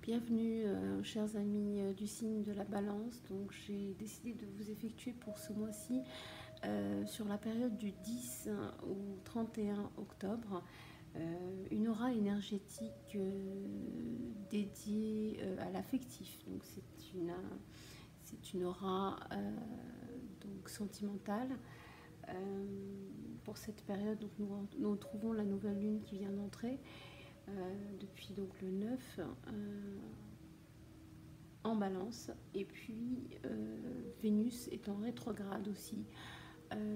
Bienvenue, chers amis du signe de la Balance. Donc, j'ai décidé de vous effectuer pour ce mois-ci, sur la période du 10 au 31 octobre, une aura énergétique dédiée à l'affectif. Donc, c'est une aura donc sentimentale. Pour cette période, donc nous trouvons la nouvelle lune qui vient d'entrer. Depuis donc le 9 en balance, et puis Vénus est en rétrograde aussi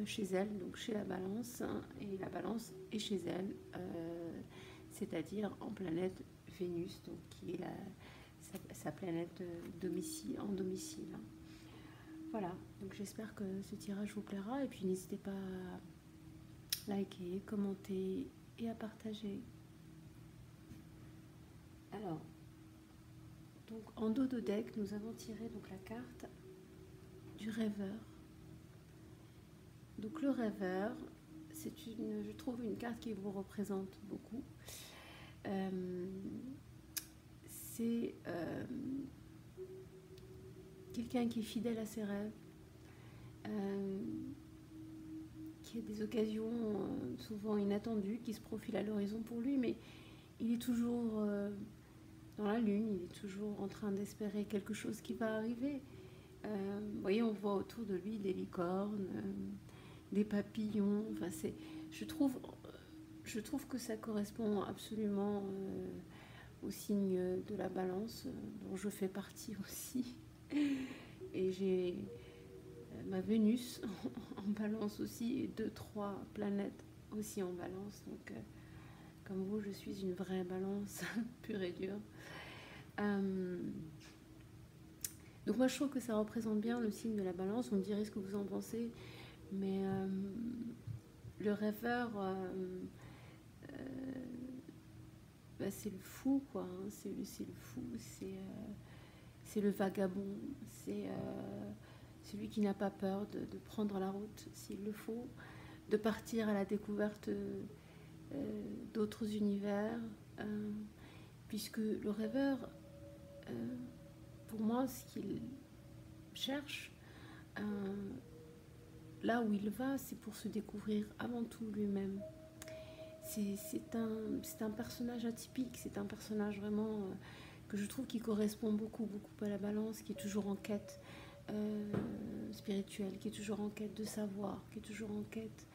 chez elle, donc chez la balance, et la balance est chez elle, c'est-à-dire en planète Vénus, donc qui est sa planète domicile, en domicile. Voilà, donc j'espère que ce tirage vous plaira, et puis n'hésitez pas à liker, commenter et à partager. Alors, donc en dos de deck, nous avons tiré donc la carte du rêveur. Donc le rêveur, je trouve une carte qui vous représente beaucoup. C'est quelqu'un qui est fidèle à ses rêves, qui a des occasions souvent inattendues qui se profilent à l'horizon pour lui, mais il est toujours dans la lune, il est toujours en train d'espérer quelque chose qui va arriver. Vous voyez, on voit autour de lui des licornes, des papillons. Enfin, je trouve que ça correspond absolument au signe de la Balance, dont je fais partie aussi. Et j'ai ma Vénus en Balance aussi, et 2-3 planètes aussi en Balance. Donc, comme vous, je suis une vraie Balance pure et dure. Donc moi je trouve que ça représente bien le signe de la Balance. Vous me direz ce que vous en pensez, mais le rêveur, c'est le fou, quoi, hein. C'est le fou, c'est le vagabond, c'est celui qui n'a pas peur de prendre la route s'il le faut, de partir à la découverte d'autres univers, puisque le rêveur, pour moi, ce qu'il cherche, là où il va, c'est pour se découvrir avant tout lui-même. C'est un personnage atypique, c'est un personnage vraiment que je trouve qui correspond beaucoup à la Balance, qui est toujours en quête spirituelle, qui est toujours en quête de savoir, qui est toujours en quête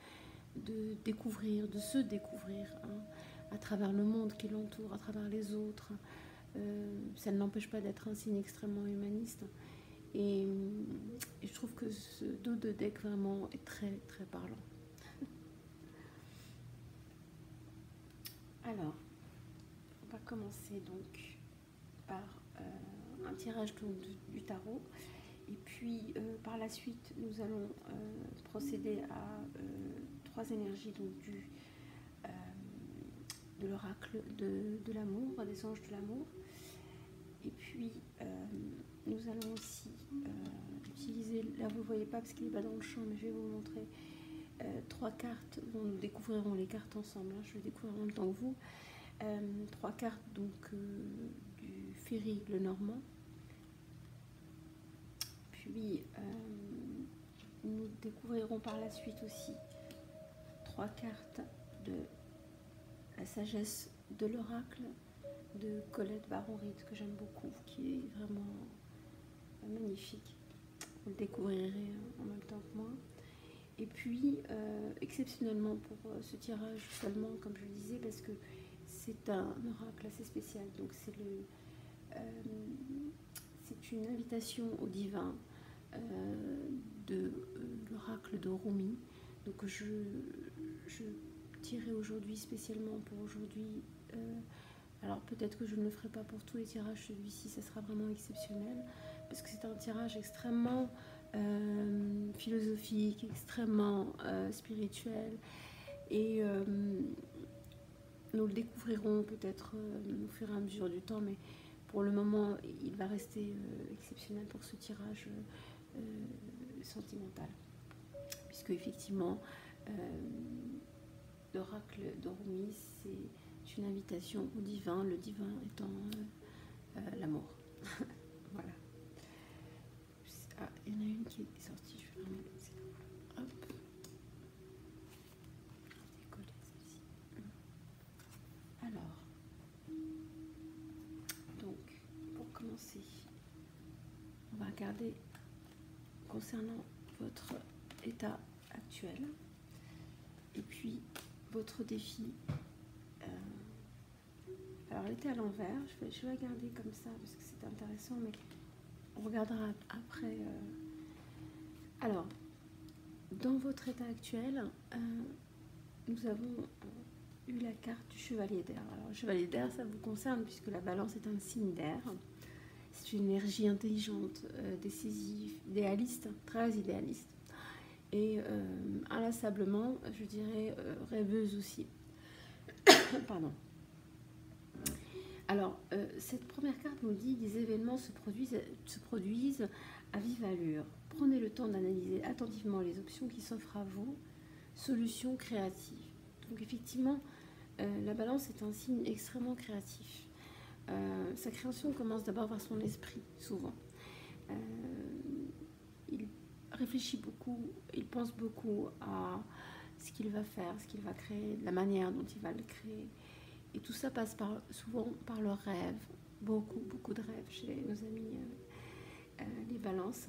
de découvrir, de se découvrir, hein, à travers le monde qui l'entoure, à travers les autres. Ça ne l'empêche pas d'être un signe extrêmement humaniste. Et je trouve que ce dos de deck vraiment est très très parlant. Alors, on va commencer donc par un tirage du tarot. Et puis par la suite, nous allons procéder à 3 énergies donc, de l'oracle de l'amour, des anges de l'amour. Et puis nous allons aussi utiliser, là vous ne voyez pas parce qu'il n'est pas dans le champ, mais je vais vous montrer 3 cartes. Nous découvrirons les cartes ensemble, hein. Je vais découvrir en même temps que vous. 3 cartes donc du Féry le Normand. Puis nous découvrirons par la suite aussi 3 cartes de la sagesse de l'oracle de Colette Baron-Ritt, que j'aime beaucoup, qui est vraiment magnifique. Vous le découvrirez en même temps que moi. Et puis, exceptionnellement pour ce tirage seulement, comme je le disais, parce que c'est un oracle assez spécial. Donc c'est une invitation au divin de l'oracle de Rumi. Donc je tirerai aujourd'hui spécialement pour aujourd'hui. Alors peut-être que je ne le ferai pas pour tous les tirages, celui-ci, ça sera vraiment exceptionnel, parce que c'est un tirage extrêmement philosophique, extrêmement spirituel, et nous le découvrirons peut-être au fur et à mesure du temps, mais pour le moment, il va rester exceptionnel pour ce tirage sentimental, puisque effectivement, l'oracle de Rumi, c'est une invitation au divin, le divin étant l'amour. regarder concernant votre état actuel et puis votre défi. Alors, elle était à l'envers. Je vais la garder comme ça parce que c'est intéressant, mais on regardera après. Alors, dans votre état actuel, nous avons eu la carte du chevalier d'air. Alors, le chevalier d'air, ça vous concerne puisque la balance est un signe d'air. C'est une énergie intelligente, décisive, idéaliste, très idéaliste. Et inlassablement, je dirais, rêveuse aussi. Pardon. Alors, cette première carte nous dit des événements se produisent à vive allure. Prenez le temps d'analyser attentivement les options qui s'offrent à vous. Solutions créatives. Donc, effectivement, la balance est un signe extrêmement créatif. Sa création commence d'abord par son esprit, souvent. Il réfléchit beaucoup, il pense beaucoup à ce qu'il va faire, ce qu'il va créer, la manière dont il va le créer. Et tout ça passe souvent par le rêve, beaucoup de rêves chez nos amis les balances.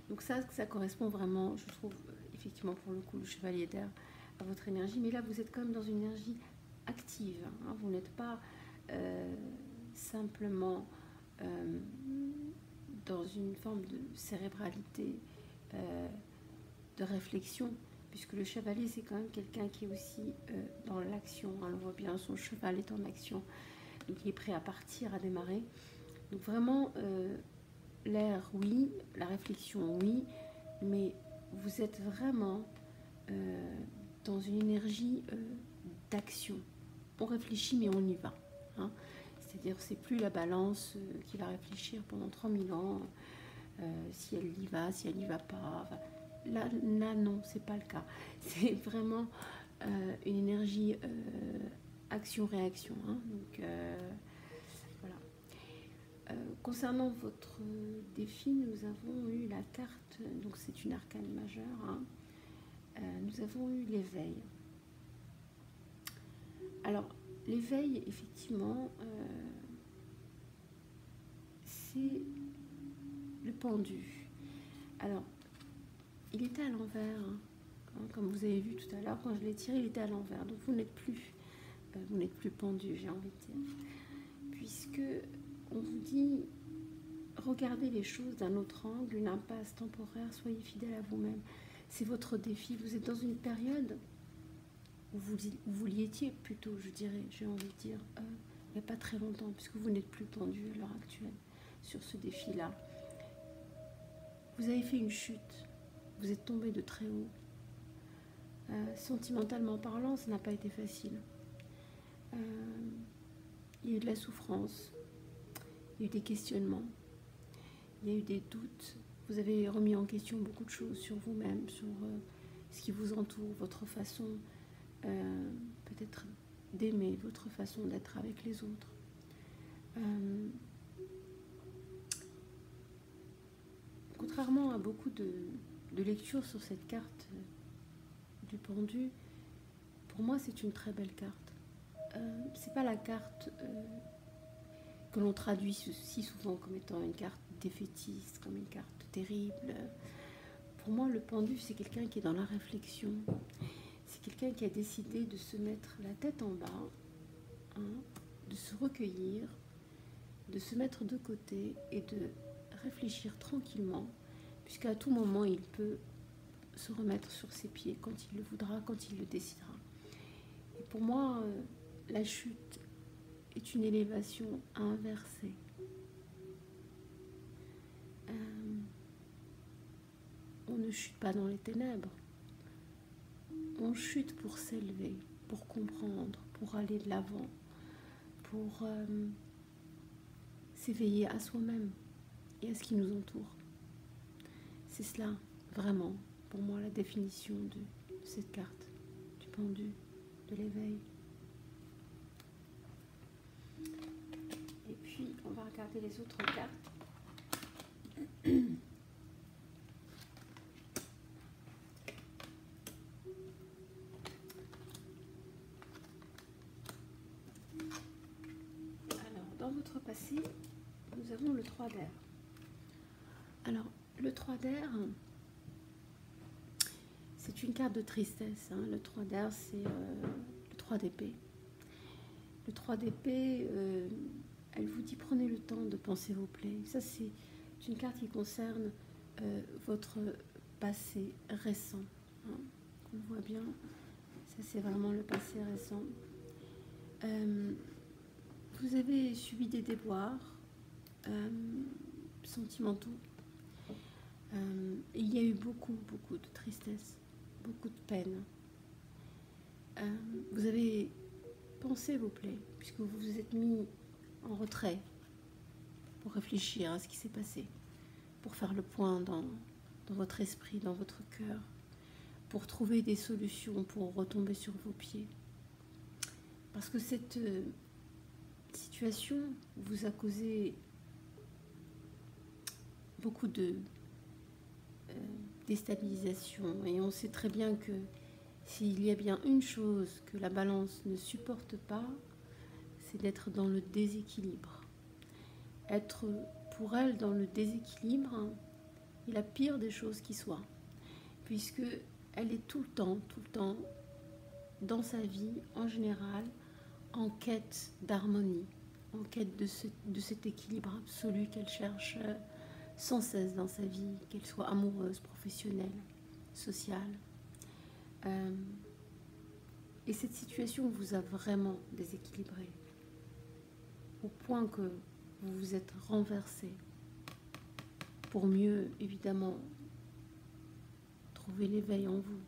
Donc ça correspond vraiment, je trouve, effectivement pour le coup, le chevalier d'air, à votre énergie. Mais là, vous êtes quand même dans une énergie active. Hein. Vous n'êtes pas simplement dans une forme de cérébralité, de réflexion, puisque le chevalier, c'est quand même quelqu'un qui est aussi dans l'action. On le voit bien, son cheval est en action, donc il est prêt à partir, à démarrer. Donc vraiment, l'air, oui, la réflexion, oui, mais vous êtes vraiment dans une énergie d'action. On réfléchit, mais on y va. Hein. C'est-à-dire, c'est plus la balance qui va réfléchir pendant 3000 ans, si elle y va, si elle n'y va pas. Enfin, là, non, c'est pas le cas. C'est vraiment une énergie action-réaction. Hein. Donc, voilà. Concernant votre défi, nous avons eu la carte, donc c'est une arcane majeure. Hein. Nous avons eu l'éveil. Alors, l'éveil, effectivement, c'est le pendu. Alors, il était à l'envers, hein, comme vous avez vu tout à l'heure, quand je l'ai tiré, il était à l'envers. Donc, vous n'êtes plus pendu, j'ai envie de dire. Puisque on vous dit, regardez les choses d'un autre angle, une impasse temporaire, soyez fidèle à vous-même. C'est votre défi. Vous êtes dans une période où vous l'y étiez plutôt, je dirais, j'ai envie de dire, il n'y a pas très longtemps, puisque vous n'êtes plus pendu à l'heure actuelle sur ce défi-là. Vous avez fait une chute, vous êtes tombé de très haut. Sentimentalement parlant, ça n'a pas été facile. Il y a eu de la souffrance, il y a eu des questionnements, il y a eu des doutes. Vous avez remis en question beaucoup de choses sur vous-même, sur ce qui vous entoure, votre façon peut-être d'aimer, votre façon d'être avec les autres. Contrairement à beaucoup de lectures sur cette carte du pendu, pour moi c'est une très belle carte. C'est pas la carte que l'on traduit si souvent comme étant une carte défaitiste, comme une carte terrible. Pour moi, le pendu, c'est quelqu'un qui est dans la réflexion. C'est quelqu'un qui a décidé de se mettre la tête en bas, hein, de se recueillir, de se mettre de côté et de réfléchir tranquillement, puisqu'à tout moment, il peut se remettre sur ses pieds quand il le voudra, quand il le décidera. Et pour moi, la chute est une élévation inversée. On ne chute pas dans les ténèbres. On chute pour s'élever, pour comprendre, pour aller de l'avant, pour s'éveiller à soi-même et à ce qui nous entoure. C'est cela, vraiment, pour moi, la définition de cette carte, du pendu, de l'éveil. Et puis, on va regarder les autres cartes. Alors, dans votre passé, nous avons le 3 d'air. Alors, le 3 d'air, c'est une carte de tristesse. Hein. Le 3 d'air, c'est le 3 d'épée. Le 3 d'épée, elle vous dit prenez le temps de penser vos plaies. Ça, c'est une carte qui concerne votre passé récent. Hein. On le voit bien. Ça, c'est vraiment le passé récent. Vous avez subi des déboires sentimentaux. Il y a eu beaucoup de tristesse, beaucoup de peine. Vous avez pensé vos plaies, puisque vous vous êtes mis en retrait pour réfléchir à ce qui s'est passé, pour faire le point dans votre esprit, dans votre cœur, pour trouver des solutions, pour retomber sur vos pieds. Parce que cette situation vous a causé beaucoup de déstabilisation. Et on sait très bien que s'il y a bien une chose que la balance ne supporte pas, c'est d'être dans le déséquilibre. Être pour elle dans le déséquilibre est la pire des choses qui soit, puisque elle est tout le temps dans sa vie en général en quête d'harmonie, en quête de cet équilibre absolu qu'elle cherche sans cesse dans sa vie, qu'elle soit amoureuse, professionnelle, sociale. Et cette situation vous a vraiment déséquilibré, au point que vous vous êtes renversé pour mieux, évidemment, trouver l'éveil en vous,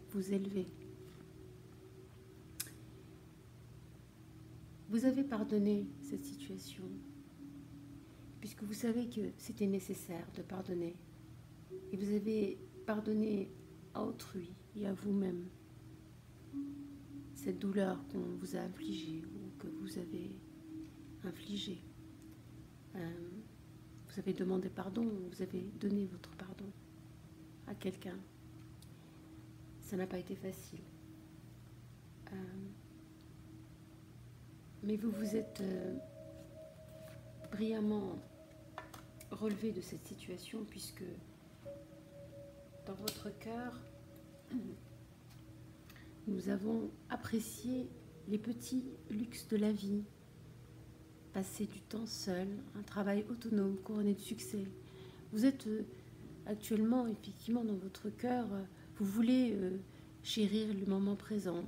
vous élever. Vous avez pardonné cette situation, puisque vous savez que c'était nécessaire de pardonner. Et vous avez pardonné à autrui et à vous-même cette douleur qu'on vous a infligée ou que vous avez infligée. Vous avez demandé pardon, vous avez donné votre pardon à quelqu'un. Ça n'a pas été facile. Mais vous vous êtes brillamment relevé de cette situation, puisque dans votre cœur, nous avons apprécié les petits luxes de la vie, passer du temps seul, un travail autonome couronné de succès. Vous êtes actuellement, effectivement, dans votre cœur, vous voulez chérir le moment présent.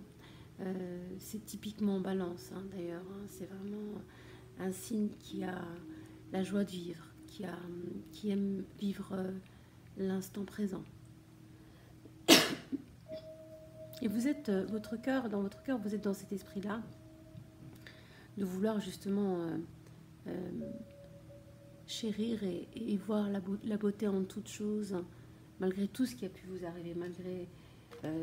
C'est typiquement Balance, hein, d'ailleurs. Hein, c'est vraiment un signe qui a la joie de vivre, qui aime vivre l'instant présent. Et vous êtes, dans votre cœur, vous êtes dans cet esprit-là, de vouloir justement chérir et voir la beauté en toute chose, malgré tout ce qui a pu vous arriver, malgré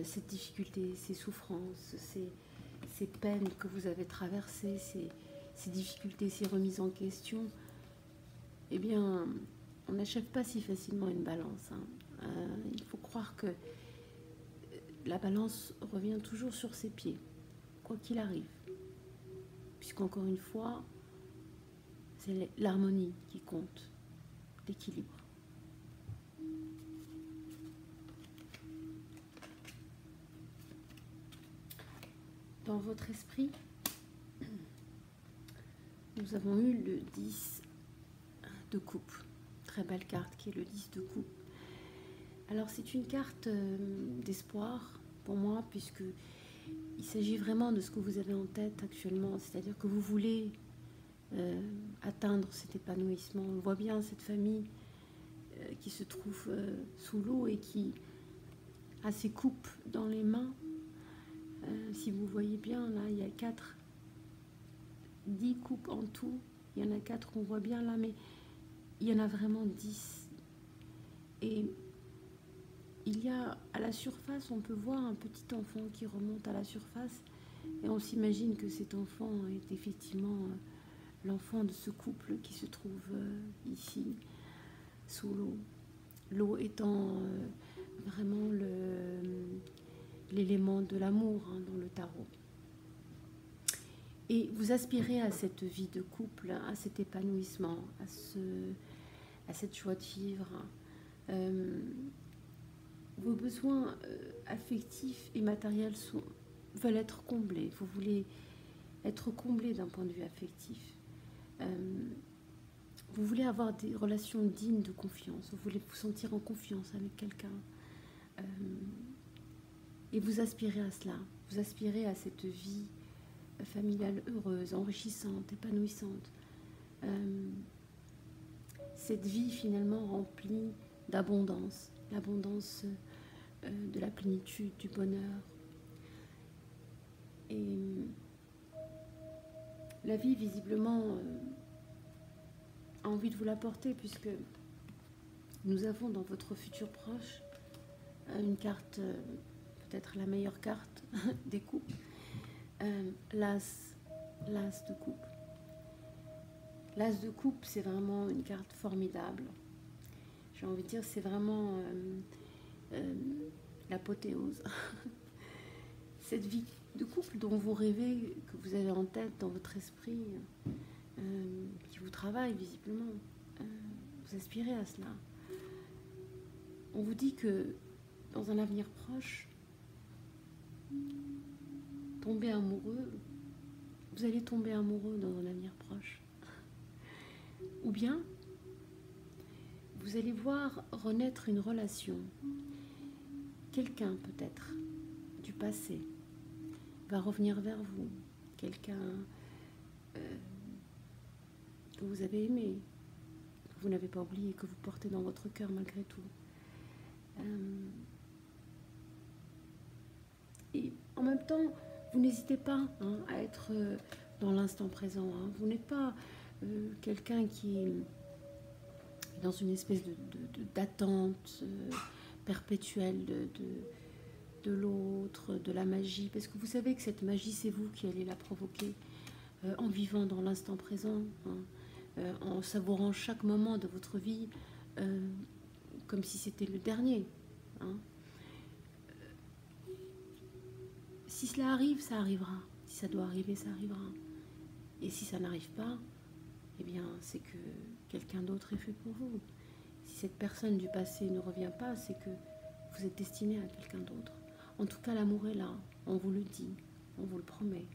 ces difficultés, ces souffrances, ces peines que vous avez traversées, ces difficultés, ces remises en question. Eh bien, on n'achève pas si facilement une balance. Hein. Il faut croire que la balance revient toujours sur ses pieds, quoi qu'il arrive. Puisqu'encore une fois, c'est l'harmonie qui compte, l'équilibre. Dans votre esprit, nous avons eu le 10 de coupe. Très belle carte qui est le 10 de coupe. Alors c'est une carte d'espoir pour moi, puisque il s'agit vraiment de ce que vous avez en tête actuellement, c'est-à-dire que vous voulez atteindre cet épanouissement. On voit bien cette famille qui se trouve sous l'eau et qui a ses coupes dans les mains. Si vous voyez bien, là, il y a 10 coupes en tout. Il y en a 4 qu'on voit bien là, mais il y en a vraiment 10. Et il y a à la surface, on peut voir un petit enfant qui remonte à la surface. Et on s'imagine que cet enfant est effectivement l'enfant de ce couple qui se trouve ici, sous l'eau. L'eau étant vraiment l'élément de l'amour dans le tarot. Et vous aspirez à cette vie de couple, à cet épanouissement, à cette joie de vivre. Vos besoins affectifs et matériels veulent être comblés. Vous voulez être comblé d'un point de vue affectif. Vous voulez avoir des relations dignes de confiance. Vous voulez vous sentir en confiance avec quelqu'un. Et vous aspirez à cela. Vous aspirez à cette vie familiale heureuse, enrichissante, épanouissante. Cette vie finalement remplie d'abondance. L'abondance de la plénitude, du bonheur. Et la vie, visiblement, a envie de vous l'apporter, puisque nous avons dans votre futur proche une carte, peut-être la meilleure carte des coupes, l'as de coupe. L'as de coupe, c'est vraiment une carte formidable. J'ai envie de dire, c'est vraiment l'apothéose. Cette vie de couple dont vous rêvez, que vous avez en tête dans votre esprit, qui vous travaille visiblement, vous aspirez à cela. On vous dit que dans un avenir proche, tomber amoureux, vous allez tomber amoureux dans un avenir proche. Ou bien, vous allez voir renaître une relation. Quelqu'un peut-être du passé va revenir vers vous. Quelqu'un que vous avez aimé, que vous n'avez pas oublié, que vous portez dans votre cœur malgré tout. Et en même temps, vous n'hésitez pas à être dans l'instant présent. Vous n'êtes pas quelqu'un qui est dans une espèce d'attente perpétuelle de l'autre, de la magie, parce que vous savez que cette magie, c'est vous qui allez la provoquer en vivant dans l'instant présent, en savourant chaque moment de votre vie comme si c'était le dernier. Si cela arrive, ça arrivera. Si ça doit arriver, ça arrivera. Et si ça n'arrive pas, eh bien, c'est que quelqu'un d'autre est fait pour vous. Si cette personne du passé ne revient pas, c'est que vous êtes destiné à quelqu'un d'autre. En tout cas, l'amour est là. On vous le dit. On vous le promet.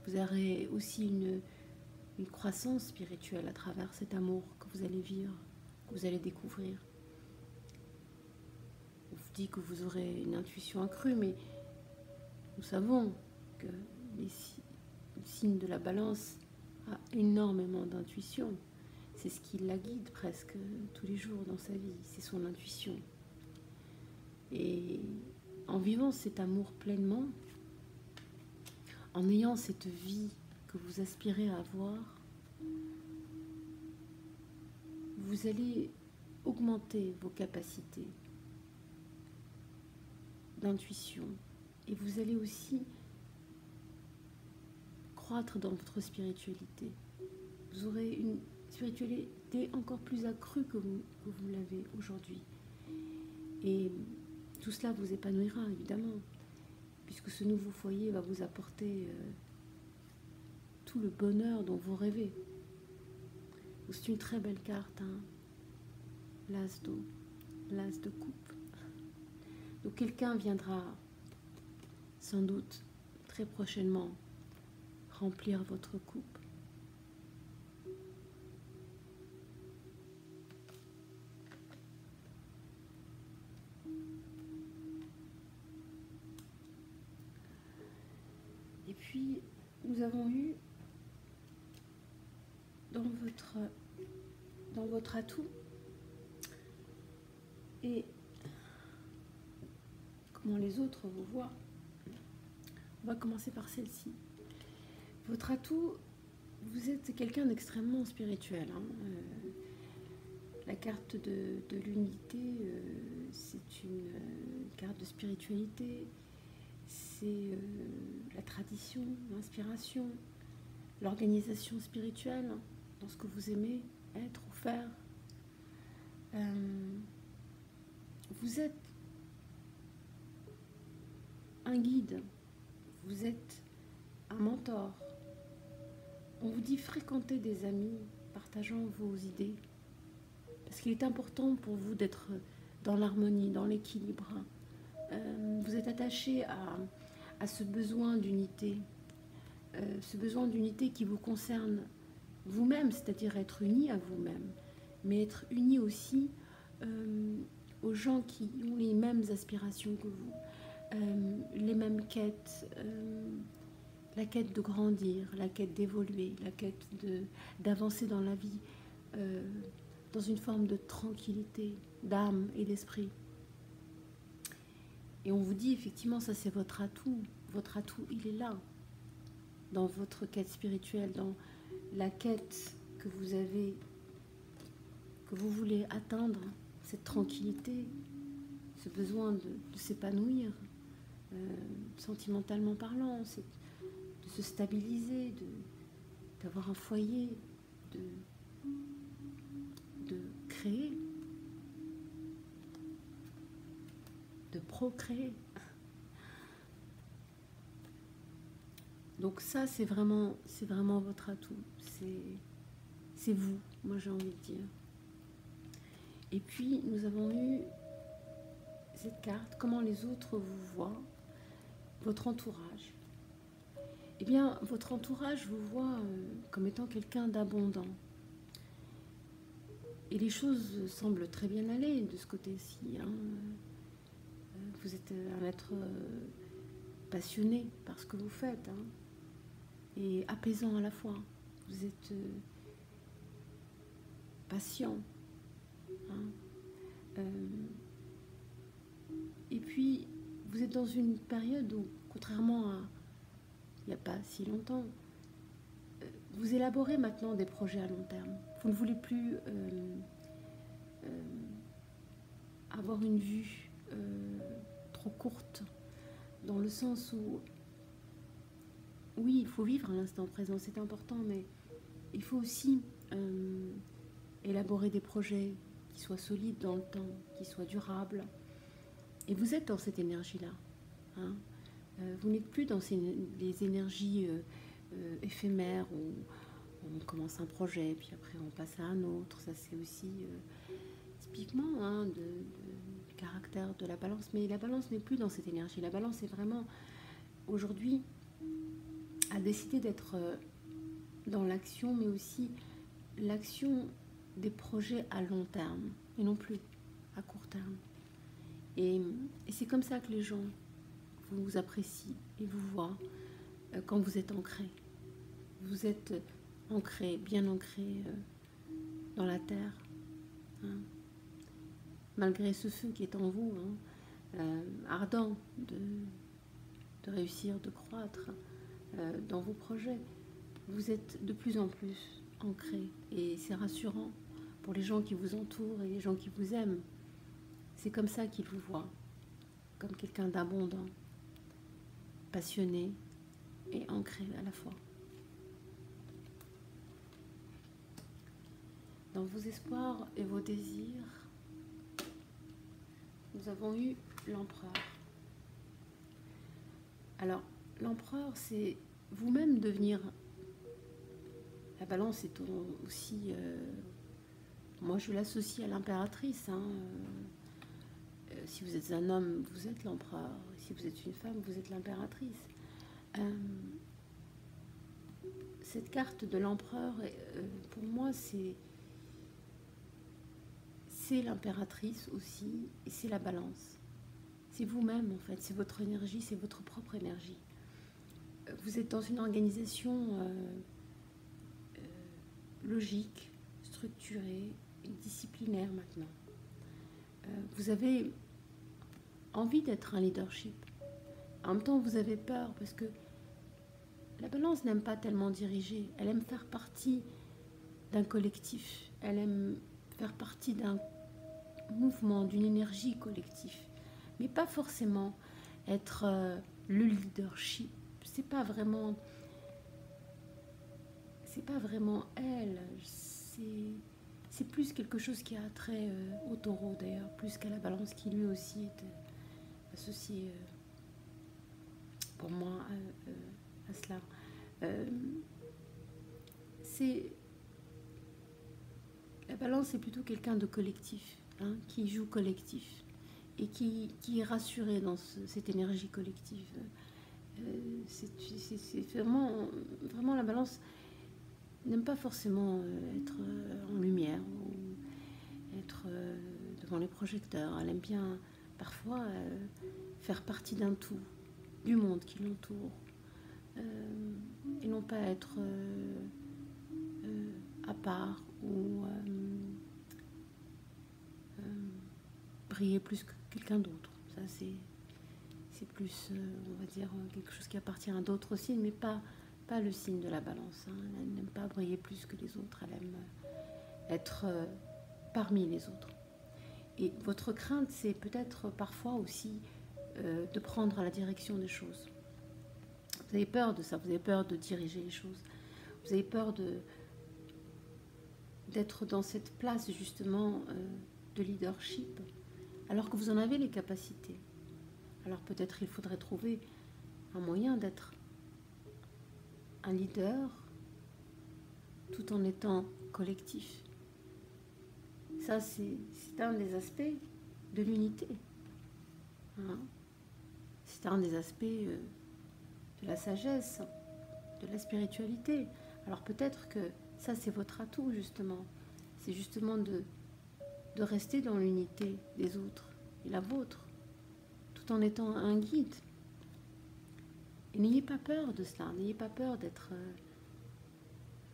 Vous aurez aussi une croissance spirituelle à travers cet amour que vous allez vivre, que vous allez découvrir. On vous dit que vous aurez une intuition accrue, mais nous savons que le signe de la balance a énormément d'intuition. C'est ce qui la guide presque tous les jours dans sa vie, c'est son intuition. Et en vivant cet amour pleinement, en ayant cette vie que vous aspirez à avoir, vous allez augmenter vos capacités d'intuition et vous allez aussi croître dans votre spiritualité. Vous aurez une spiritualité encore plus accrue que vous l'avez aujourd'hui. Et tout cela vous épanouira évidemment, puisque ce nouveau foyer va vous apporter tout le bonheur dont vous rêvez. C'est une très belle carte, l'as d'eau, l'as de coupe. Donc quelqu'un viendra sans doute très prochainement remplir votre coupe. Et puis nous avons eu dans votre atout, et comment les autres vous voient. On va commencer par celle-ci. Votre atout, vous êtes quelqu'un d'extrêmement spirituel. La carte de l'unité, c'est une carte de spiritualité. C'est la tradition, l'inspiration, l'organisation spirituelle dans ce que vous aimez être ou faire. Vous êtes un guide, vous êtes un mentor. On vous dit fréquenter des amis partageant vos idées. Parce qu'il est important pour vous d'être dans l'harmonie, dans l'équilibre. Vous êtes attaché à ce besoin d'unité. Ce besoin d'unité qui vous concerne vous-même, c'est-à-dire être uni à vous-même, mais être uni aussi aux gens qui ont les mêmes aspirations que vous, les mêmes quêtes, la quête de grandir, la quête d'évoluer, la quête d'avancer dans la vie, dans une forme de tranquillité d'âme et d'esprit. Et on vous dit effectivement, ça c'est votre atout. Votre atout, il est là, dans votre quête spirituelle, dans la quête que vous avez, que vous voulez atteindre, cette tranquillité, ce besoin de s'épanouir, sentimentalement parlant, de se stabiliser, d'avoir un foyer, de créer, de procréer. Donc ça, c'est vraiment votre atout. C'est vous, moi j'ai envie de dire. Et puis, nous avons eu cette carte, comment les autres vous voient, votre entourage. Eh bien, votre entourage vous voit comme étant quelqu'un d'abondant. Et les choses semblent très bien aller de ce côté-ci. Hein. Vous êtes un être passionné par ce que vous faites, hein, et apaisant à la fois. Vous êtes patient. Hein. Et puis, vous êtes dans une période où, contrairement à il n'y a pas si longtemps, vous élaborez maintenant des projets à long terme. Vous ne voulez plus avoir une vue trop courte, dans le sens où, oui, il faut vivre à l'instant présent, c'est important, mais il faut aussi élaborer des projets qui soient solides dans le temps, qui soient durables. Et vous êtes dans cette énergie-là. Hein. Vous n'êtes plus dans les énergies éphémères où on commence un projet, puis après on passe à un autre. Ça, c'est aussi typiquement hein, du caractère de la balance. Mais la balance n'est plus dans cette énergie. La balance est vraiment, aujourd'hui, a décidé d'être dans l'action, mais aussi l'action des projets à long terme, et non plus à court terme. Et c'est comme ça que les gens vous apprécient et vous voient quand vous êtes ancré. Vous êtes ancré, bien ancré dans la terre. Hein. Malgré ce feu qui est en vous, hein, ardent de réussir, de croître dans vos projets, vous êtes de plus en plus ancré. Et c'est rassurant pour les gens qui vous entourent et les gens qui vous aiment. C'est comme ça qu'ils vous voient, comme quelqu'un d'abondant, passionné et ancré à la fois. Dans vos espoirs et vos désirs, nous avons eu l'empereur. Alors, l'empereur, c'est vous-même devenir... La balance est aussi... moi, je l'associe à l'impératrice. Hein. Si vous êtes un homme, vous êtes l'empereur. Si vous êtes une femme, vous êtes l'impératrice. Cette carte de l'empereur, pour moi, c'est l'impératrice aussi, et c'est la balance. C'est vous-même, en fait. C'est votre énergie, c'est votre propre énergie. Vous êtes dans une organisation logique, structurée et disciplinaire maintenant. Vous avez envie d'être un leadership. En même temps, vous avez peur parce que la balance n'aime pas tellement diriger. Elle aime faire partie d'un collectif. Elle aime faire partie d'un mouvement, d'une énergie collective. Mais pas forcément être le leadership. C'est pas vraiment elle. C'est plus quelque chose qui a trait au taureau d'ailleurs, plus qu'à la balance qui lui aussi est associé pour moi à cela. C'est La balance est plutôt quelqu'un de collectif, hein, qui joue collectif et qui est rassuré dans cette énergie collective. C'est vraiment la balance n'aime pas forcément être en lumière ou être devant les projecteurs. Elle aime bien parfois faire partie d'un tout, du monde qui l'entoure, et non pas être à part ou briller plus que quelqu'un d'autre. Ça, c'est plus, on va dire, quelque chose qui appartient à d'autres signes, mais pas le signe de la balance. Hein. Elle n'aime pas briller plus que les autres, elle aime être parmi les autres. Et votre crainte, c'est peut-être parfois aussi de prendre la direction des choses. Vous avez peur de ça, vous avez peur de diriger les choses. Vous avez peur d'être dans cette place justement de leadership, alors que vous en avez les capacités. Alors peut-être il faudrait trouver un moyen d'être un leader tout en étant collectif. Ça, c'est un des aspects de l'unité. Hein. C'est un des aspects de la sagesse, de la spiritualité. Alors peut-être que ça, c'est votre atout, justement. C'est justement de rester dans l'unité des autres et la vôtre, tout en étant un guide. Et n'ayez pas peur de cela, n'ayez pas peur d'être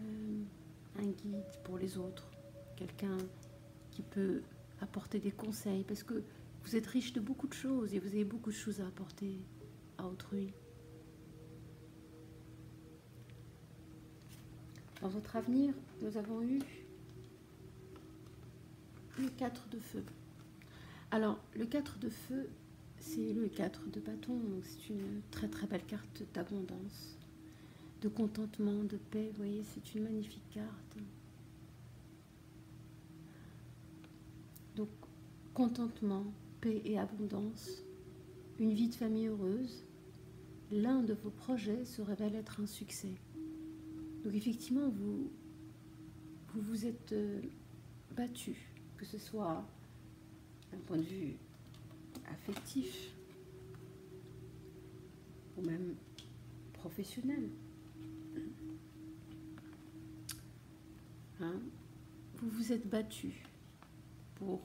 un guide pour les autres, quelqu'un qui peut apporter des conseils, parce que vous êtes riche de beaucoup de choses et vous avez beaucoup de choses à apporter à autrui. Dans votre avenir, nous avons eu le 4 de feu. Alors, le 4 de feu, c'est le 4 de bâton, donc c'est une très très belle carte d'abondance, de contentement, de paix. Vous voyez, c'est une magnifique carte. Donc, contentement, paix et abondance, une vie de famille heureuse, l'un de vos projets se révèle être un succès. Donc effectivement, vous vous êtes battu, que ce soit d'un point de vue affectif ou même professionnel. Hein? Vous vous êtes battu pour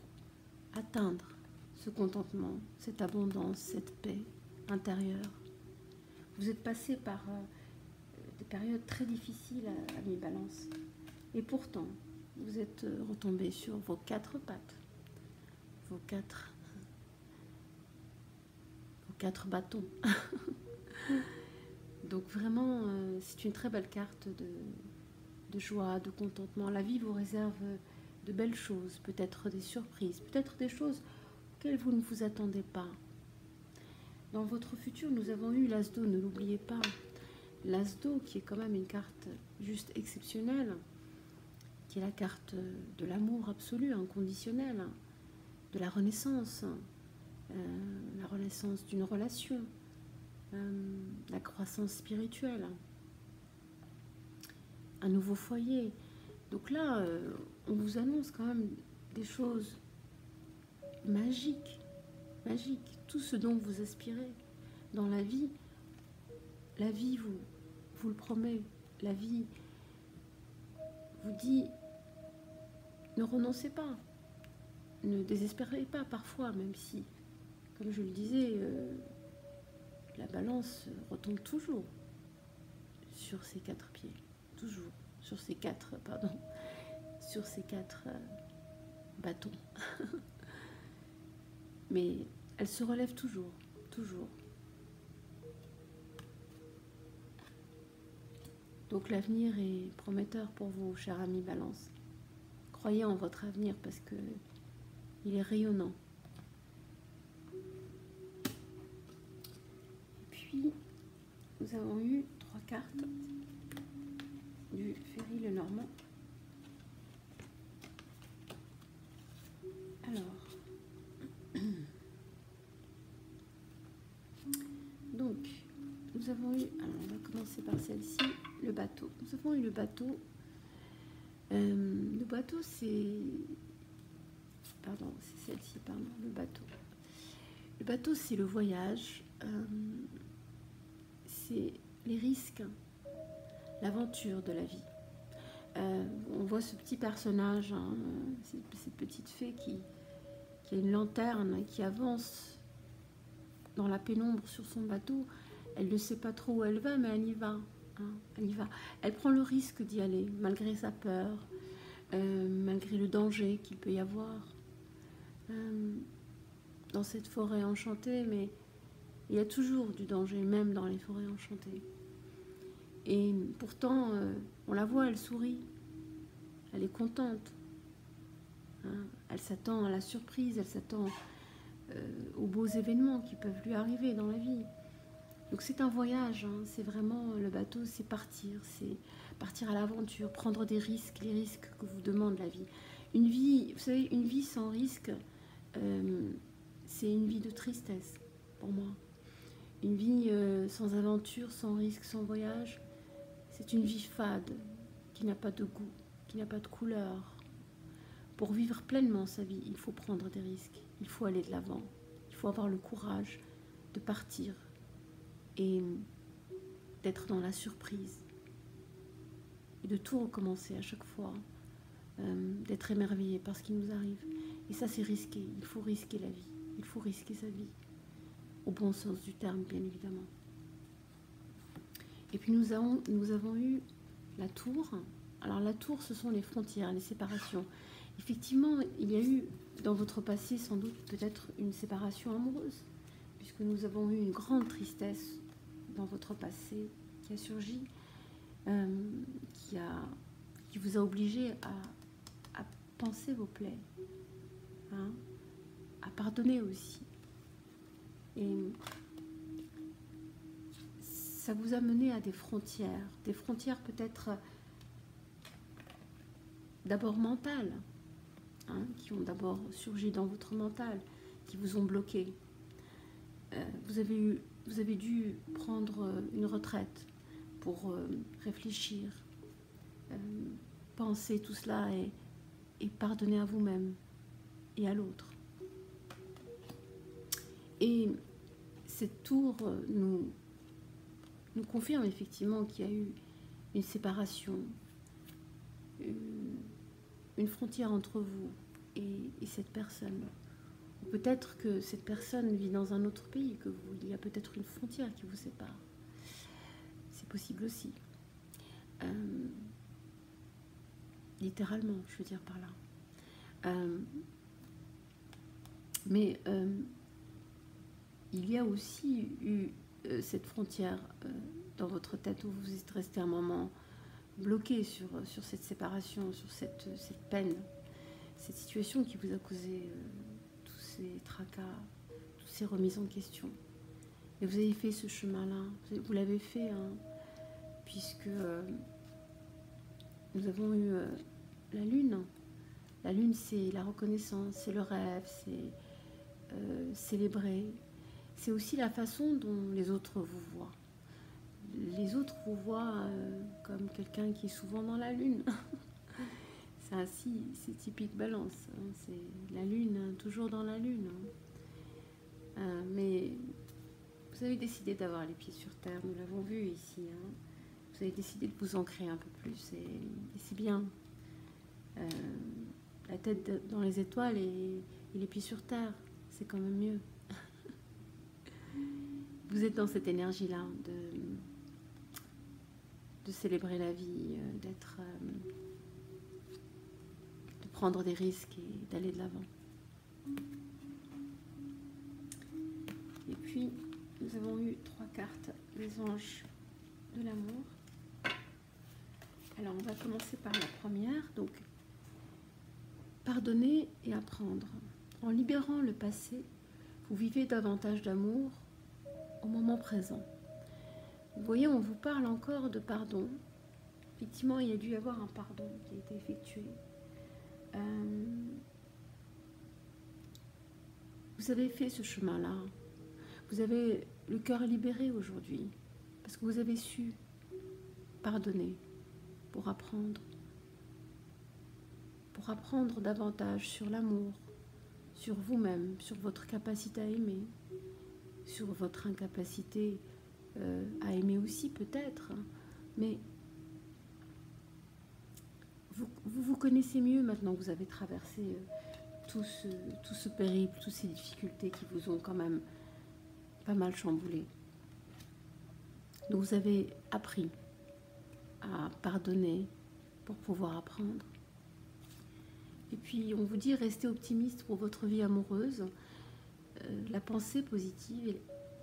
atteindre ce contentement, cette abondance, cette paix intérieure. Vous êtes passé par des périodes très difficiles à mi-balance. Et pourtant, vous êtes retombé sur vos 4 pattes, vos quatre bâtons. Donc vraiment, c'est une très belle carte de joie, de contentement. La vie vous réserve de belles choses, peut-être des surprises, peut-être des choses auxquelles vous ne vous attendez pas. Dans votre futur, nous avons eu l'As d'eau, ne l'oubliez pas. L'As d'eau, qui est quand même une carte juste exceptionnelle, qui est la carte de l'amour absolu, inconditionnel, de la renaissance d'une relation, la croissance spirituelle, un nouveau foyer. Donc là, on vous annonce quand même des choses magiques, tout ce dont vous aspirez dans la vie vous le promet, la vie vous dit, ne renoncez pas, ne désespérez pas parfois, même si, comme je le disais, la balance retombe toujours sur ses 4 pieds, toujours sur ses 4 bâtons. Mais elle se relève toujours. Donc l'avenir est prometteur pour vous, cher ami Balance. Croyez en votre avenir parce que il est rayonnant. Et puis, nous avons eu 3 cartes du Ferry le Normand. Alors, donc, nous avons eu, alors on va commencer par celle-ci, le bateau. Nous avons eu le bateau Le bateau, c'est... Pardon, c'est celle-ci, pardon, le bateau. Le bateau, c'est le voyage, c'est les risques, l'aventure de la vie. On voit ce petit personnage, hein, cette petite fée qui a une lanterne, qui avance dans la pénombre sur son bateau. Elle ne sait pas trop où elle va, mais elle y va. Hein, elle y va. Elle prend le risque d'y aller, malgré sa peur, malgré le danger qu'il peut y avoir dans cette forêt enchantée. Mais il y a toujours du danger, même dans les forêts enchantées. Et pourtant, on la voit, elle sourit. Elle est contente. Hein, elle s'attend à la surprise, elle s'attend aux beaux événements qui peuvent lui arriver dans la vie. Donc c'est un voyage, hein, c'est vraiment le bateau, c'est partir à l'aventure, prendre des risques, les risques que vous demande la vie. Une vie, vous savez, une vie sans risque, c'est une vie de tristesse pour moi. Une vie sans aventure, sans risque, sans voyage, c'est une vie fade, qui n'a pas de goût, qui n'a pas de couleur. Pour vivre pleinement sa vie, il faut prendre des risques, il faut aller de l'avant, il faut avoir le courage de partir et d'être dans la surprise et de tout recommencer à chaque fois, d'être émerveillé par ce qui nous arrive. Et ça, c'est risqué, il faut risquer la vie, il faut risquer sa vie, au bon sens du terme, bien évidemment. Et puis nous avons eu la tour. Alors la tour, ce sont les frontières, les séparations. Effectivement, il y a eu dans votre passé sans doute peut-être une séparation amoureuse, puisque nous avons eu une grande tristesse dans votre passé qui a surgi, qui vous a obligé à penser vos plaies, hein, à pardonner aussi. Et ça vous a mené à des frontières peut-être d'abord mentales, hein, qui ont d'abord surgi dans votre mental, qui vous ont bloqué. Vous avez dû prendre une retraite pour réfléchir, penser tout cela et pardonner à vous-même et à l'autre. Et cette tour nous confirme effectivement qu'il y a eu une séparation, une frontière entre vous et cette personne. Peut-être que cette personne vit dans un autre pays que vous. Il y a peut-être une frontière qui vous sépare. C'est possible aussi. Littéralement, je veux dire par là. Mais il y a aussi eu cette frontière dans votre tête où vous êtes resté un moment bloqué sur cette séparation, sur cette peine, cette situation qui vous a causé tous ces tracas, toutes ces remises en question. Et vous avez fait ce chemin-là, vous l'avez fait, hein, puisque nous avons eu la lune. La lune, c'est la reconnaissance, c'est le rêve, c'est célébrer. C'est aussi la façon dont les autres vous voient. Les autres vous voient comme quelqu'un qui est souvent dans la lune. C'est typique Balance. Hein. C'est la lune, hein, toujours dans la lune. Hein. Mais vous avez décidé d'avoir les pieds sur terre, nous l'avons vu ici. Hein. Vous avez décidé de vous ancrer un peu plus et c'est bien. La tête dans les étoiles et les pieds sur terre, c'est quand même mieux. Vous êtes dans cette énergie-là de célébrer la vie, de prendre des risques et d'aller de l'avant. Et puis, nous avons eu 3 cartes, les anges de l'amour. Alors, on va commencer par la première. Donc, pardonner et apprendre. En libérant le passé, vous vivez davantage d'amour au moment présent. Vous voyez, on vous parle encore de pardon. Effectivement, il y a dû y avoir un pardon qui a été effectué. Vous avez fait ce chemin-là. Vous avez le cœur libéré aujourd'hui parce que vous avez su pardonner pour apprendre. pour apprendre davantage sur l'amour, sur vous-même, sur votre capacité à aimer, sur votre incapacité à aimer aussi peut-être, hein. Mais vous connaissez mieux maintenant que vous avez traversé tout ce périple, toutes ces difficultés qui vous ont quand même pas mal chamboulé. Donc vous avez appris à pardonner pour pouvoir apprendre. Et puis on vous dit restez optimiste pour votre vie amoureuse. La pensée positive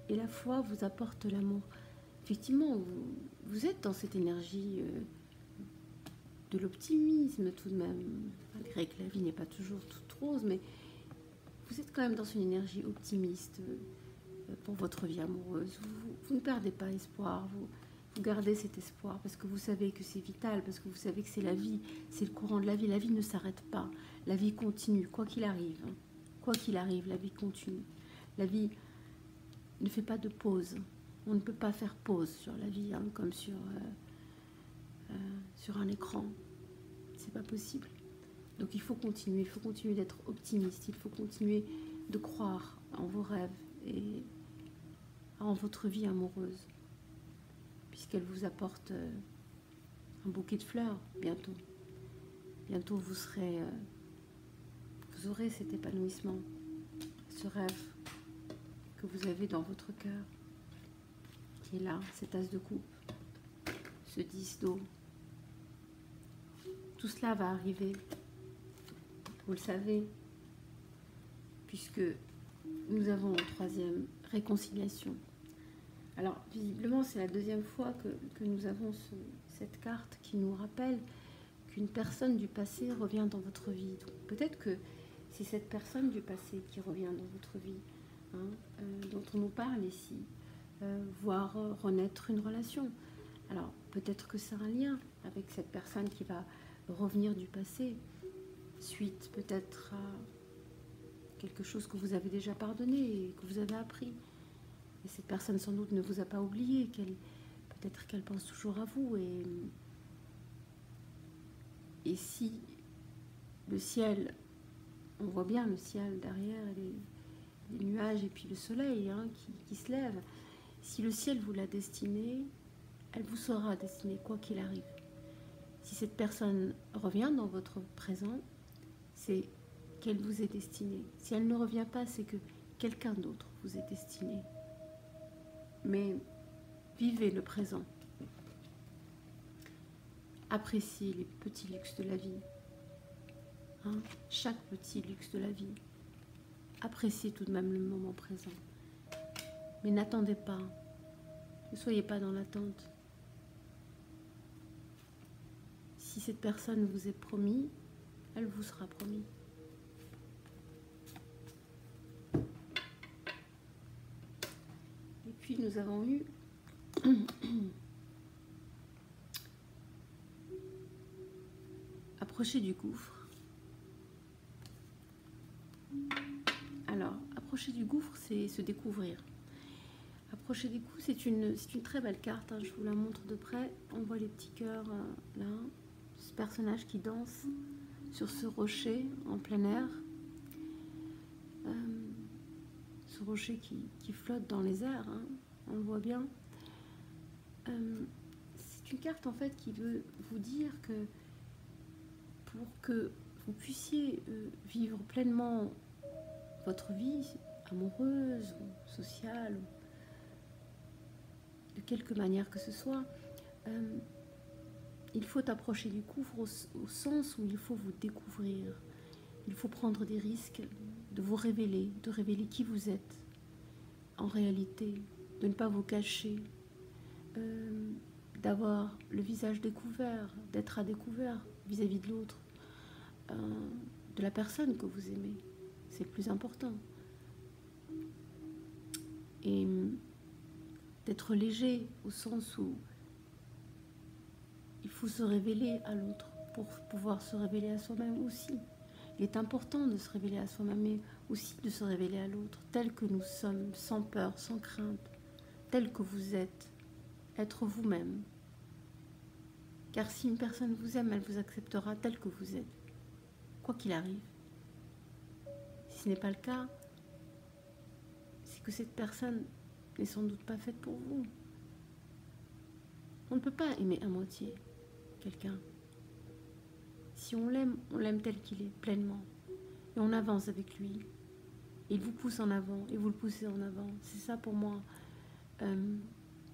et la foi vous apportent l'amour. Effectivement, vous êtes dans cette énergie de l'optimisme tout de même, malgré que la vie n'est pas toujours toute rose, mais vous êtes quand même dans une énergie optimiste pour votre vie amoureuse. Vous ne perdez pas espoir, vous gardez cet espoir parce que vous savez que c'est vital, parce que vous savez que c'est la vie, c'est le courant de la vie. La vie ne s'arrête pas, la vie continue, quoi qu'il arrive. Quoi qu'il arrive, la vie continue. La vie ne fait pas de pause. On ne peut pas faire pause sur la vie, hein, comme sur un écran. C'est pas possible. Donc il faut continuer d'être optimiste, il faut continuer de croire en vos rêves et en votre vie amoureuse, puisqu'elle vous apporte un bouquet de fleurs bientôt. Bientôt vous aurez cet épanouissement, ce rêve que vous avez dans votre cœur, qui est là, cette as de coupe, ce 10 d'eau. Tout cela va arriver, vous le savez, puisque nous avons une troisième réconciliation. Alors, visiblement, c'est la deuxième fois que nous avons cette carte qui nous rappelle qu'une personne du passé revient dans votre vie. Peut-être que c'est cette personne du passé qui revient dans votre vie, hein, dont on nous parle ici, voire renaître une relation. Alors, peut-être que c'est un lien avec cette personne qui va revenir du passé, suite peut-être à quelque chose que vous avez déjà pardonné et que vous avez appris. Et cette personne sans doute ne vous a pas oublié, peut-être qu'elle pense toujours à vous. Et si le ciel, on voit bien le ciel derrière, les nuages et puis le soleil, hein, qui se lève, si le ciel vous l'a destiné, elle vous sera destinée, quoi qu'il arrive. Si cette personne revient dans votre présent, c'est qu'elle vous est destinée. Si elle ne revient pas, c'est que quelqu'un d'autre vous est destiné. Mais vivez le présent. Appréciez les petits luxes de la vie. Hein, chaque petit luxe de la vie. Appréciez tout de même le moment présent. Mais n'attendez pas. Ne soyez pas dans l'attente. Si cette personne vous est promise, elle vous sera promise. Et puis nous avons eu approcher du gouffre. Alors, approcher du gouffre, c'est se découvrir. Approcher du gouffre, c'est une très belle carte, hein, je vous la montre de près. On voit les petits cœurs là. Ce personnage qui danse sur ce rocher en plein air, ce rocher qui flotte dans les airs, hein, on le voit bien. C'est une carte en fait qui veut vous dire que pour que vous puissiez vivre pleinement votre vie amoureuse ou sociale, ou de quelque manière que ce soit, il faut approcher du gouffre au sens où il faut vous découvrir. Il faut prendre des risques, de vous révéler, de révéler qui vous êtes en réalité, de ne pas vous cacher, d'avoir le visage découvert, d'être à découvert vis-à-vis de l'autre, de la personne que vous aimez. C'est le plus important. Et d'être léger au sens où il faut se révéler à l'autre pour pouvoir se révéler à soi-même aussi. Il est important de se révéler à soi-même, mais aussi de se révéler à l'autre, tel que nous sommes, sans peur, sans crainte, tel que vous êtes, être vous-même. Car si une personne vous aime, elle vous acceptera tel que vous êtes. quoi qu'il arrive. Si ce n'est pas le cas, c'est que cette personne n'est sans doute pas faite pour vous. On ne peut pas aimer à moitié quelqu'un. Si on l'aime tel qu'il est, pleinement. Et on avance avec lui. Il vous pousse en avant et vous le poussez en avant. C'est ça pour moi,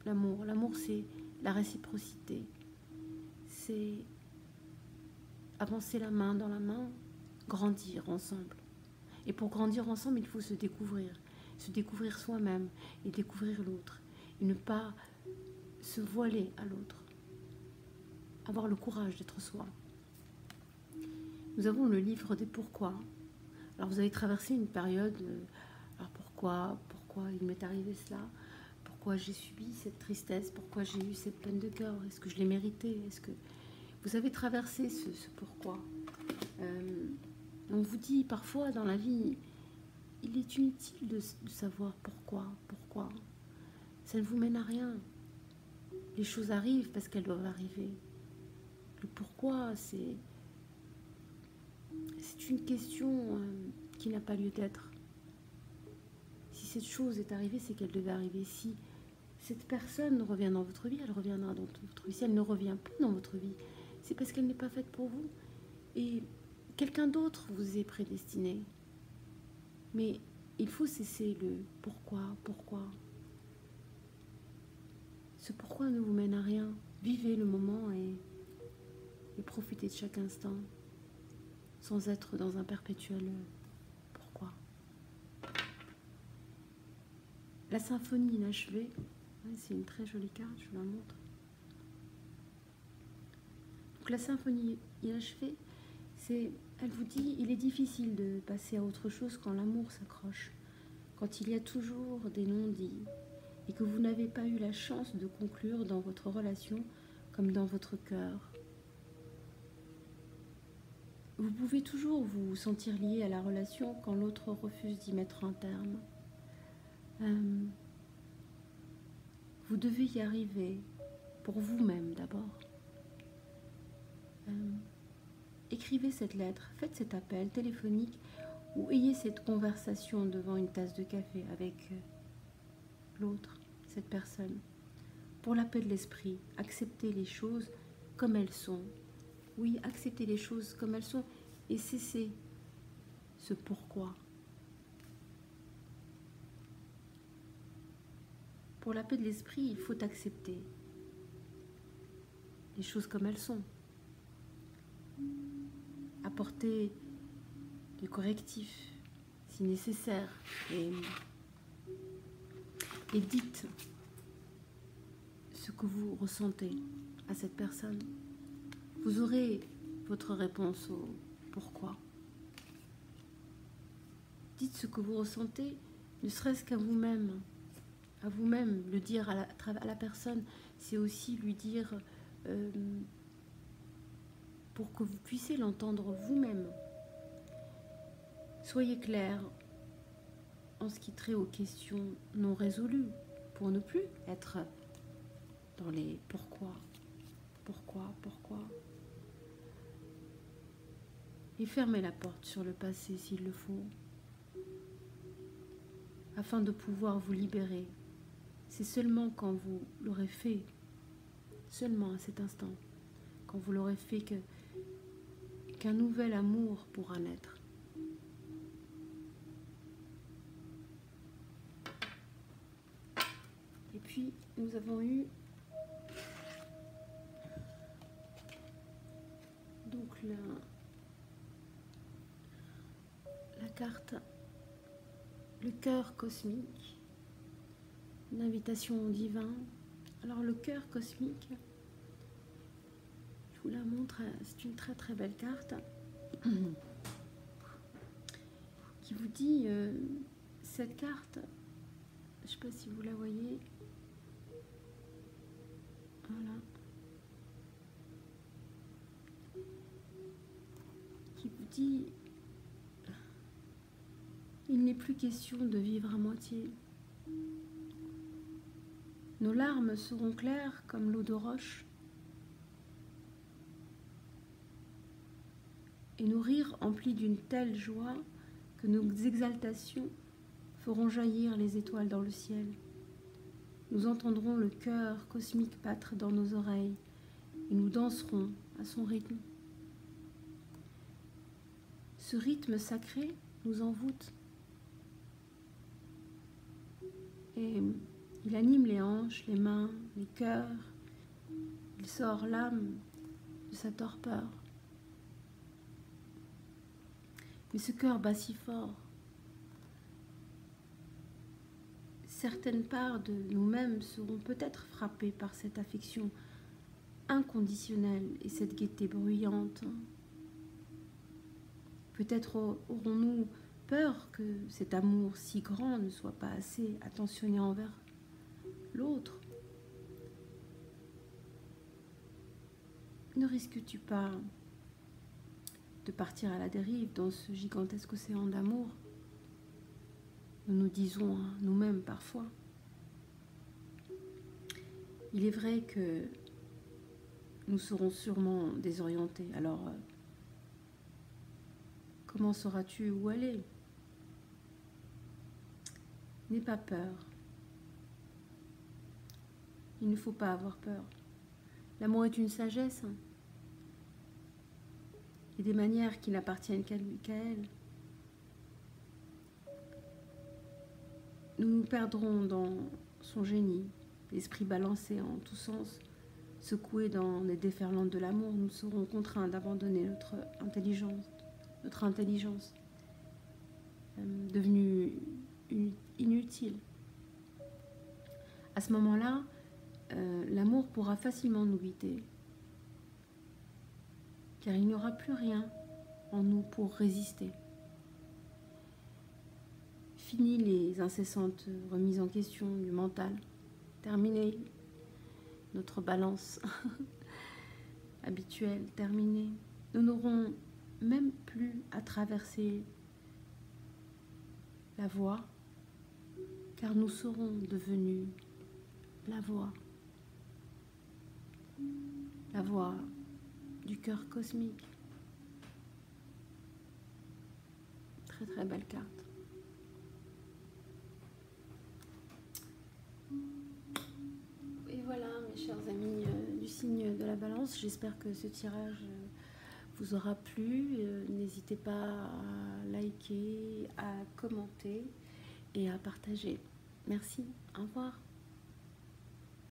l'amour. L'amour, c'est la réciprocité. C'est avancer la main dans la main, grandir ensemble. Et pour grandir ensemble, il faut se découvrir soi-même et découvrir l'autre. Et ne pas se voiler à l'autre. Avoir le courage d'être soi. Nous avons le livre des pourquoi. Alors vous avez traversé une période, alors pourquoi il m'est arrivé cela, pourquoi j'ai subi cette tristesse, pourquoi j'ai eu cette peine de cœur, est-ce que je l'ai mérité, est-ce que vous avez traversé ce pourquoi. On vous dit parfois dans la vie, il est inutile de savoir pourquoi. Ça ne vous mène à rien. Les choses arrivent parce qu'elles doivent arriver. Le pourquoi, c'est une question qui n'a pas lieu d'être. Si cette chose est arrivée, c'est qu'elle devait arriver. Si cette personne revient dans votre vie, elle reviendra dans votre vie. Si elle ne revient pas dans votre vie, c'est parce qu'elle n'est pas faite pour vous. Et quelqu'un d'autre vous est prédestiné. Mais il faut cesser le pourquoi. Ce pourquoi ne vous mène à rien. Vivez le moment et profitez de chaque instant sans être dans un perpétuel pourquoi. La symphonie inachevée, c'est une très jolie carte, je vous la montre. Donc la symphonie inachevée, elle vous dit, il est difficile de passer à autre chose quand l'amour s'accroche, quand il y a toujours des non-dits et que vous n'avez pas eu la chance de conclure dans votre relation comme dans votre cœur. Vous pouvez toujours vous sentir lié à la relation quand l'autre refuse d'y mettre un terme. Vous devez y arriver pour vous-même d'abord. Écrivez cette lettre, faites cet appel téléphonique ou ayez cette conversation devant une tasse de café avec l'autre, cette personne. Pour la paix de l'esprit, acceptez les choses comme elles sont. Oui, acceptez les choses comme elles sont et cessez ce pourquoi. Pour la paix de l'esprit, il faut accepter les choses comme elles sont. Apporter du correctif si nécessaire et dites ce que vous ressentez à cette personne. Vous aurez votre réponse au pourquoi. Dites ce que vous ressentez, ne serait-ce qu'à vous-même. À vous-même, le dire à la personne, c'est aussi lui dire pour que vous puissiez l'entendre vous-même. Soyez clair en ce qui trait aux questions non résolues, pour ne plus être dans les pourquoi. Et fermez la porte sur le passé s'il le faut, afin de pouvoir vous libérer. C'est seulement quand vous l'aurez fait, seulement à cet instant, quand vous l'aurez fait qu'un nouvel amour pourra naître. Et puis, nous avons eu donc la carte, le cœur cosmique, une invitation au divin. Alors le cœur cosmique, je vous la montre, c'est une très très belle carte qui vous dit, cette carte, je ne sais pas si vous la voyez, voilà, qui vous dit, il n'est plus question de vivre à moitié. Nos larmes seront claires comme l'eau de roche. et nos rires emplis d'une telle joie que nos exaltations feront jaillir les étoiles dans le ciel. Nous entendrons le cœur cosmique battre dans nos oreilles et nous danserons à son rythme. Ce rythme sacré nous envoûte et il anime les hanches, les mains, les cœurs. Il sort l'âme de sa torpeur. Mais ce cœur bat si fort. Certaines parts de nous-mêmes seront peut-être frappées par cette affection inconditionnelle et cette gaieté bruyante. Peut-être aurons-nous peur que cet amour si grand ne soit pas assez attentionné envers l'autre. Ne risques-tu pas de partir à la dérive dans ce gigantesque océan d'amour? Nous nous disons à nous-mêmes parfois. Il est vrai que nous serons sûrement désorientés. Alors, comment sauras-tu où aller? N'aie pas peur. Il ne faut pas avoir peur. L'amour est une sagesse et des manières qui n'appartiennent qu'à lui, qu'à elle. Nous nous perdrons dans son génie, l'esprit balancé en tous sens, secoué dans les déferlantes de l'amour. Nous serons contraints d'abandonner notre intelligence devenue inutile. À ce moment-là, l'amour pourra facilement nous guider, car il n'y aura plus rien en nous pour résister. Fini les incessantes remises en question du mental. Terminé notre balance habituelle. Terminée. Nous n'aurons même plus à traverser la voie, car nous serons devenus la voie du cœur cosmique. Très très belle carte. Et voilà mes chers amis du signe de la Balance, j'espère que ce tirage vous aura plu. N'hésitez pas à liker, à commenter et à partager. Merci, au revoir.